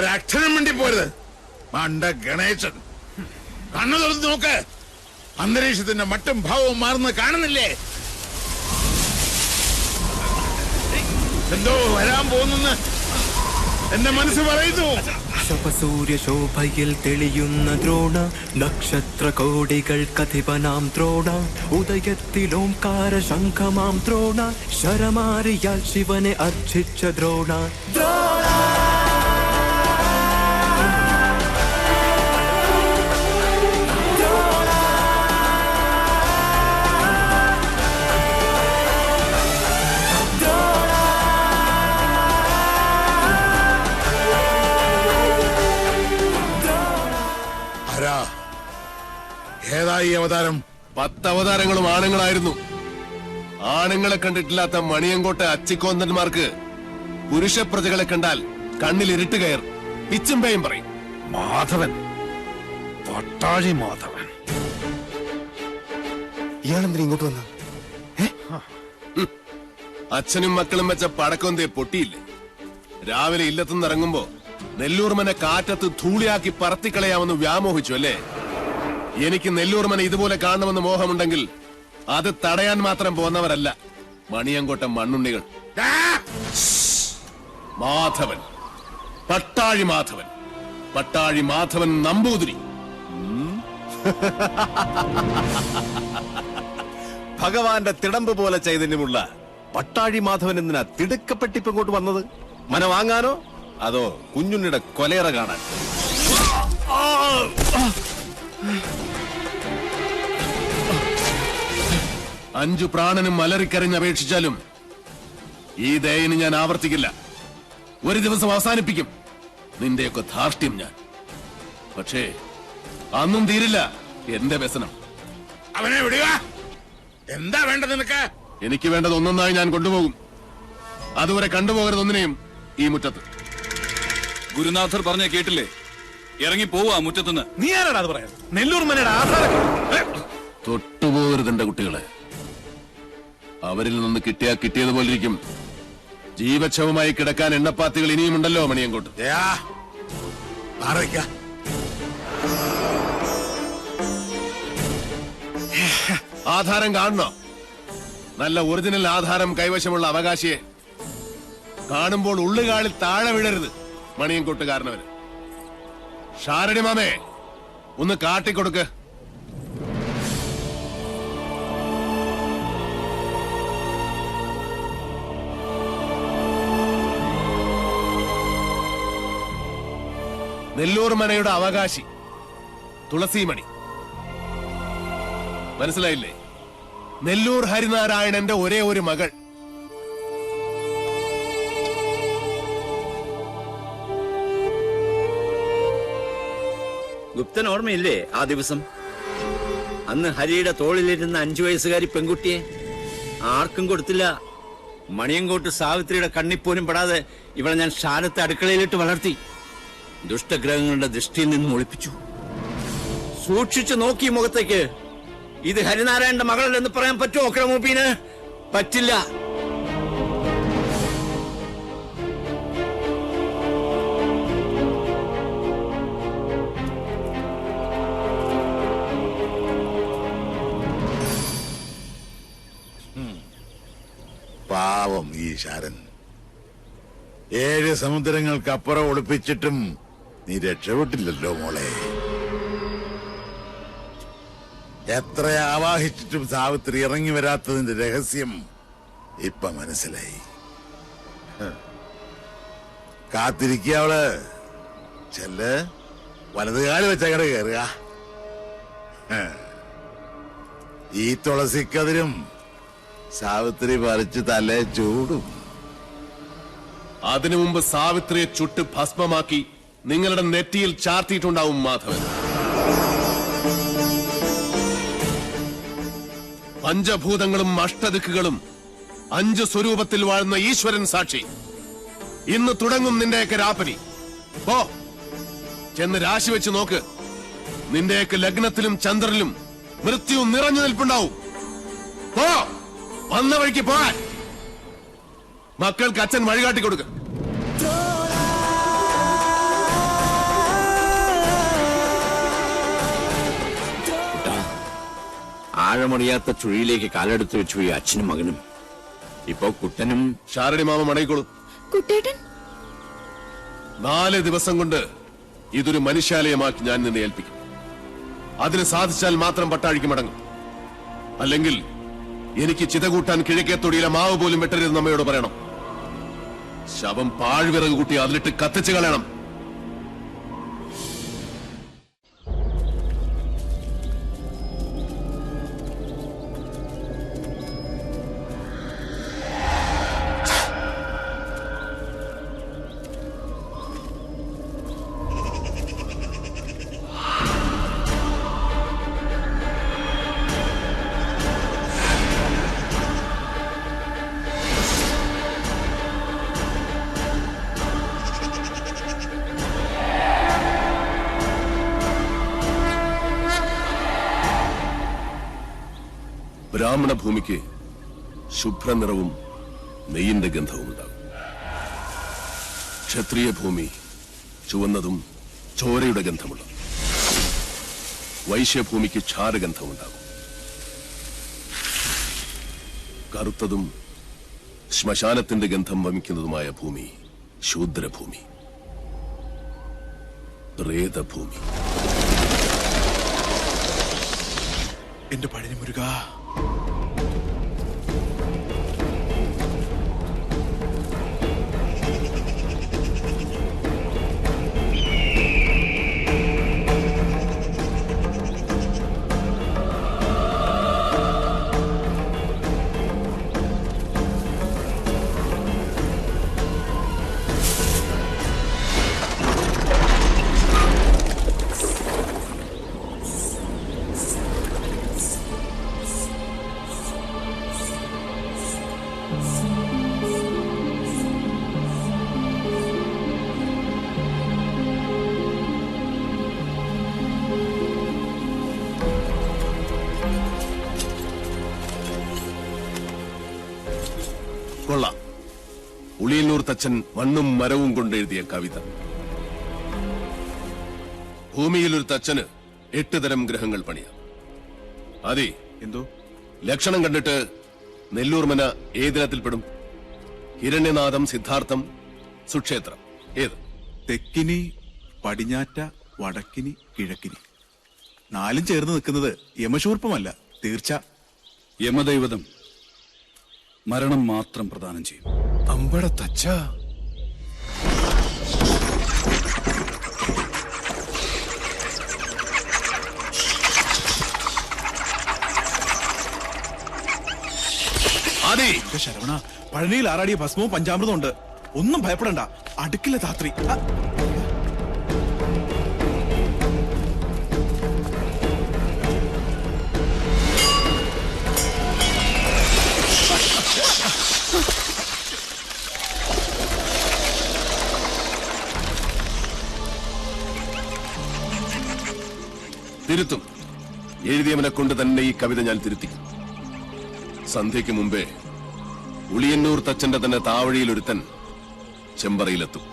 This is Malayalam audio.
ഒരക്ഷരം വേണ്ടി പോരുത്. മണ്ട ഗണേശൻ, കണ്ണു തുറന്ന് നോക്ക്. അന്തരീക്ഷത്തിന്റെ മട്ടും ഭാവവും മാറുന്ന കാണുന്നില്ലേ? എന്തോ വരാൻ പോകുന്നെന്ന് എന്റെ മനസ്സ് പറയുന്നു. ശപസൂര്യ ശോഭയിൽ തെളിയുന്ന ദ്രോണ, നക്ഷത്ര കോടികൾ കഥിപനാം ദ്രോണ, ഉദയത്തിലോംകാര ശംഖമാം ദ്രോണ, ശരമാരിയാൽ ശിവനെ അർച്ചിച്ച ദ്രോണ. ഏതായി അവതാരം? 10 അവതാരങ്ങളും ആണുങ്ങളായിരുന്നു. ആണുങ്ങളെ കണ്ടിട്ടില്ലാത്ത മണിയങ്കോട്ടെ അച്ചിക്കോന്തന്മാർക്ക് പുരുഷ പ്രജകളെ കണ്ടാൽ കണ്ണിൽ ഇരുട്ട് കയർ പിച്ചുംപേയും പറയും. മാധവൻ, പട്ടാഴി മാധവൻ. ഇയാളെന്തിനാ ഇങ്ങോട്ട് വന്ന? അച്ഛനും മക്കളും വെച്ച പടക്കൊന്തേ പൊട്ടിയില്ലേ? രാവിലെ ഇല്ലത്തുനിന്ന് ഇറങ്ങുമ്പോ നെല്ലൂർമനെ കാറ്റത്ത് ധൂളിയാക്കി പറത്തിക്കളയാമെന്ന് വ്യാമോഹിച്ചു അല്ലേ? എനിക്ക് നെല്ലൂർമനെ ഇതുപോലെ കാണണമെന്ന് മോഹമുണ്ടെങ്കിൽ അത് തടയാൻ മാത്രം പോന്നവരല്ല മണിയങ്കോട്ട മണ്ണുണ്ണികൾ. മാധവൻ, പട്ടാഴി മാധവൻ, പട്ടാഴി മാധവൻ നമ്പൂതിരി. ഭഗവാന്റെ തിടമ്പ് പോലെ ചൈതന്യമുള്ള പട്ടാഴി മാധവൻ എന്തിനാ തിടുക്കപ്പെട്ടിപ്പ് ഇങ്ങോട്ട് വന്നത്? മന വാങ്ങാനോ അതോ കുഞ്ഞുണ്ണിയുടെ കൊലയറ കാണാൻ? അഞ്ചു പ്രാണനും അലറിക്കരഞ്ഞപേക്ഷിച്ചാലും ഈ ദയന് ഞാൻ ആവർത്തിക്കില്ല. ഒരു ദിവസം അവസാനിപ്പിക്കും നിന്റെയൊക്കെ ധാർഷ്ട്യം ഞാൻ. പക്ഷേ അന്നും തീരില്ല എന്റെ വ്യസനം. അവനെ വിടുക. എന്താ വേണ്ടത് നിനക്ക്? എനിക്ക് വേണ്ടത് ഒന്നൊന്നായി ഞാൻ കൊണ്ടുപോകും. അതുവരെ കണ്ടുപോകരുതൊന്നിനെയും ഈ മുറ്റത്ത്. ഗുരുനാഥർ പറഞ്ഞ കേട്ടില്ലേ? ഇറങ്ങി പോവാ മുറ്റത്തുനിന്ന്. നീ ആരാണ് അത് പറയാൻ? നെല്ലൂർ മനയുടെ ആധാരം തൊട്ടുപോകരുത് എന്റെ കുട്ടികളെ. അവരിൽ നിന്ന് കിട്ടിയതുപോലിരിക്കും. ജീവച്ഛവമായി കിടക്കാൻ എണ്ണപ്പാത്തികൾ ഇനിയുമുണ്ടല്ലോ മണിയങ്കോട്ട്. ആധാരം കാണണോ? നല്ല ഒറിജിനൽ ആധാരം കൈവശമുള്ള അവകാശിയെ കാണുമ്പോൾ ഉള്ളുകാളിൽ താഴെ വീഴരുത് മണിയങ്കോട്ടുകാരനവര്. ഷാരടി മാമേ, ഒന്ന് കാട്ടിക്കൊടുക്ക്. നെല്ലൂർ മനയുടെ അവകാശി തുളസിമണി. മനസ്സിലായില്ലേ? നെല്ലൂർ ഹരിനാരായണന്റെ ഒരേ ഒരു മകൾ. ഗുപ്തൻ ഓർമ്മയില്ലേ ആ ദിവസം? അന്ന് ഹരിയുടെ തോളിലിരുന്ന 5 വയസ്സുകാരി പെൺകുട്ടിയെ ആർക്കും കൊടുത്തില്ല. മണിയങ്കോട്ട് സാവിത്രിയുടെ കണ്ണിപ്പോലും പെടാതെ ഇവളെ ഞാൻ ഷാരത്തെ അടുക്കളയിലിട്ട് വളർത്തി. ദുഷ്ടഗ്രഹങ്ങളുടെ ദൃഷ്ടിയിൽ നിന്നും ഒളിപ്പിച്ചു. സൂക്ഷിച്ചു നോക്കി മുഖത്തേക്ക്. ഇത് ഹരിനാരായണന്റെ മകളല്ലെന്ന് പറയാൻ പറ്റുമോ ക്രമൂപ്പീന്? പറ്റില്ല. പാവം ഈ ശാരൻ. 7 സമുദ്രങ്ങൾക്കപ്പുറം ഒളിപ്പിച്ചിട്ടും നീ രക്ഷപ്പെട്ടില്ലല്ലോ മോളെ. എത്ര ആവാഹിച്ചിട്ടും സാവിത്രി ഇറങ്ങി വരാത്തതിന്റെ രഹസ്യം ഇപ്പൊ മനസ്സിലായി. കാത്തിരിക്കുക അവള്. ചെല്ല്, വലതുകാല് വെച്ചങ്ങട് കയറുക. ഈ തുളസിക്കതിരും സാവിത്രി പറിച്ച് തലേ ചൂടും. അതിനു മുമ്പ് സാവിത്രിയെ ചുട്ട് ഭസ്മമാക്കി നിങ്ങളുടെ നെറ്റിയിൽ ചാർത്തിയിട്ടുണ്ടാവും മാധവൻ. പഞ്ചഭൂതങ്ങളും അഷ്ടദിക്കുകളും 5 സ്വരൂപത്തിൽ വാഴുന്ന ഈശ്വരൻ സാക്ഷി. ഇന്ന് തുടങ്ങും നിന്റെയൊക്കെ രാപ്പനി. പോ, ചെന്ന് രാശി വെച്ച് നോക്ക്. നിന്റെയൊക്കെ ലഗ്നത്തിലും ചന്ദ്രനിലും മൃത്യു നിറഞ്ഞു നിൽപ്പുണ്ടാവും. പോ, വന്ന വഴിക്ക് പോകാൻ. മക്കൾക്ക് അച്ഛൻ വഴികാട്ടി കൊടുക്ക. ആഴമറിയാത്ത ചുഴിയിലേക്ക് കാലെടുത്ത് വെച്ചു ഈ അച്ഛനും മകനും. ഇപ്പോ കുട്ടനും ശാരണി മാമ മടങ്ങിക്കോളും. കുട്ടേട്ടൻ 4 ദിവസം കൊണ്ട് ഇതൊരു മനുഷ്യാലയമാക്കി ഞാൻ നിന്നെ ഏൽപ്പിക്കും. അതിന് സാധിച്ചാൽ മാത്രം പട്ടാഴിക്ക് മടങ്ങും. അല്ലെങ്കിൽ എനിക്ക് ചിത കൂട്ടാൻ കിഴക്കേത്തൊടിയിലെ മാവ് പോലും വെട്ടരുതെന്ന് അമ്മയോട് പറയണം. ശവം പാഴ്വിറക് കൂട്ടി അതിലിട്ട് കത്തിച്ചു കളയണം. ബ്രാഹ്മണ ഭൂമിക്ക് ശുഭ്രനിറവും നെയ്യിന്റെ ഗന്ധവും ഉണ്ടാകും. ക്ഷത്രിയ ഭൂമി ചുവന്നതും ചോരയുടെ ഗന്ധമുള്ള. വൈശ്യഭൂമിക്ക് ക്ഷാരഗന്ധമുണ്ടാകും. കറുത്തതും ശ്മശാനത്തിന്റെ ഗന്ധം വമിക്കുന്നതുമായ ഭൂമി ശൂദ്രഭൂമി, പ്രേതഭൂമി. എന്റെ പഴനി മുരുക, കൊള്ളാം. ഉളിയന്നൂർ തച്ചൻ മണ്ണും മരവും കൊണ്ടെഴുതിയ കവിത. ഭൂമിയിൽ ഒരു തച്ചന് 8 തരം ഗ്രഹങ്ങൾ പണിയാം. അതെ, എന്തോ ലക്ഷണം കണ്ടിട്ട് നെല്ലൂർമന ഏതിനത്തിൽപ്പെടും? ഹിരണ്യനാഥം, സിദ്ധാർത്ഥം, സുക്ഷേത്രം ഏത്? തെക്കിനി, പടിഞ്ഞാറ്റ, വടക്കിനി, കിഴക്കിനി 4 ചേർന്ന് നിൽക്കുന്നത് യമശൂർപ്പമല്ല, തീർച്ച. യമദൈവതം മരണം മാത്രം പ്രദാനം ചെയ്യും. അമ്പട തച്ച. ആദി, ശരവണ, പഴനിയിൽ ആറാടിയ ഭസ്മവും പഞ്ചാമൃതം ഉണ്ട്. ഒന്നും ഭയപ്പെടണ്ട, അടുക്കില്ല ധാത്രി. തിരുത്തും. എഴുതിയവനെ കൊണ്ട് തന്നെ ഈ കവിത ഞാൻ തിരുത്തിക്കും. സന്ധ്യയ്ക്ക് മുമ്പേ ഉളിയന്നൂർ തച്ചന്റെ തന്നെ താവഴിയിൽ ഒരുത്തൻ ചെമ്പറയിലെത്തും.